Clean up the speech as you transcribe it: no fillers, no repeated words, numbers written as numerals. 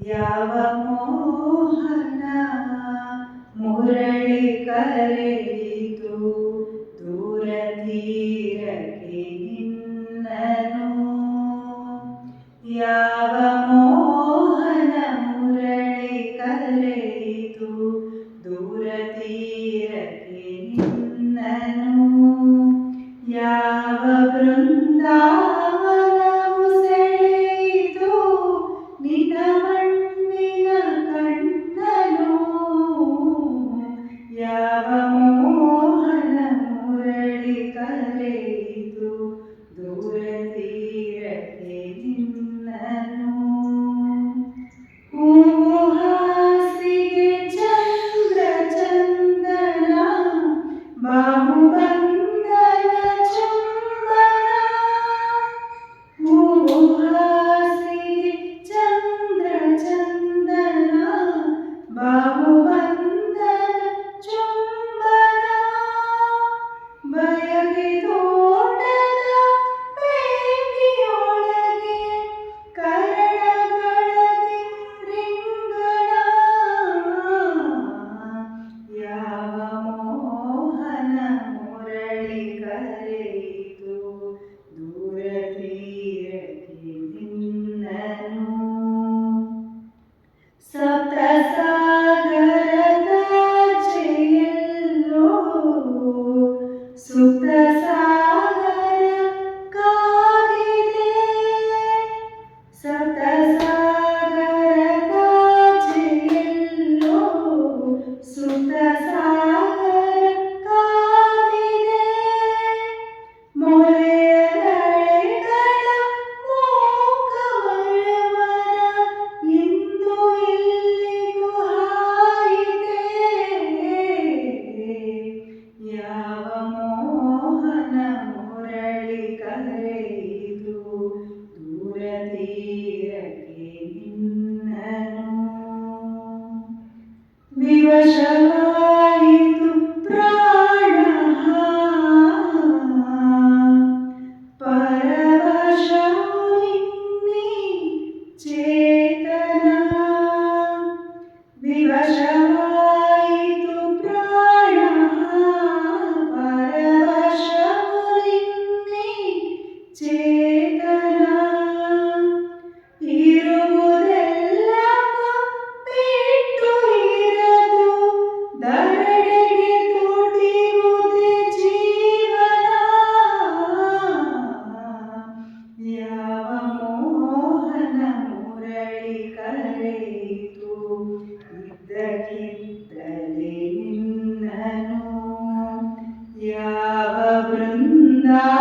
ಯಾವ ಮೋಹನ ಮುರಳಿ ಕರೆಯಿತು ದೂರ ತೀರಕ್ಕೆ ನಿನ್ನನು. ಯಾವ ಮೋಹನ ಮುರಳಿ ಕರೆಯಿತು ದೂರ ತೀರಕ್ಕೆ ನಿನ್ನನು. ಯಾವ ಬೃಂದಾವನವು ಸೆಳೆಯಿತು ನಿನ್ನ ಮಣ್ಣಿನ ಕಣ್ಣನು. ಯಾವ ಮೋಹನ ಮುರಳಿ ಕರೆಯಿತು ದೂರ ತೀರಕ್ಕೆ ನಿನ್ನನು. ಹೂವು ಹಾಸಿಗೆ ಚಂದ್ರ ಚಂದನ ಬಾಹುಬಂಧನ ಚುಂಬನ. ಹೂವು ಹಾಸಿಗೆ ಚಂದ್ರ ಚಂದನ ಬಾಹುಬಂಧನ ಚುಂಬನ. ಬಯಕೆ ತೋಟದ ಬೇಲಿಯೊಳಗೆ ಕರಡಗಳದಿ ರಿಂಗಣ. ಯಾವ ಮೋಹನ ಮುರಳಿ ಕರೆಯಿತು ದೂರ ತೀರಕ್ಕೆ ನಿನ್ನನು. ಸಪ್ತಸಾಗರದಾಚೆಯೆಲ್ಲೋ ಸುತ್ತ ಸಾಗರ ಕಾದಿದೆ. ಸಪ್ತಸಾಗರದಾಚೆಯೆಲ್ಲೋ ಸುತ್ತ ಸಾಗರ ಕಾದಿದೆ. ಮೊರೆಯ ದಳೆಗಳ ಮೂಕಮರವರ ಇಂದು ಇಲ್ಲಿಗೂ ಹಾಯಿದೆ. ಯಾವ ಮೋಹನ ಮುರಳಿ ಕರೆಯಿತು ದೂರ ತೀರಕ್ಕೆ ನಿನ್ನನು. ವಿವಶವಾಯಿತು ಪ್ರಾಣ ಪರವಶವು ನಿನ್ನೀ ಚೇತನ. ವಿವಶವಾಯಿತು ಪ್ರಾಣ ಪರವಶವು ನಿನ್ನೀ ಚೇತನ. ಇರುವುದೆಲ್ಲವ ಬಿಟ್ಟು ಇರದು ದರಡೆಗೆ ತುಡಿಯುವುದೇ ಜೀವನ. ಯಾವ ಮೋಹನ ಮುರಳಿ ಕರೆಯಿತು ಇದ್ದಕ್ಕಿದ್ದಲೇ ನಿನ್ನನು. ಯಾವ ಬೃಂದಾವನವು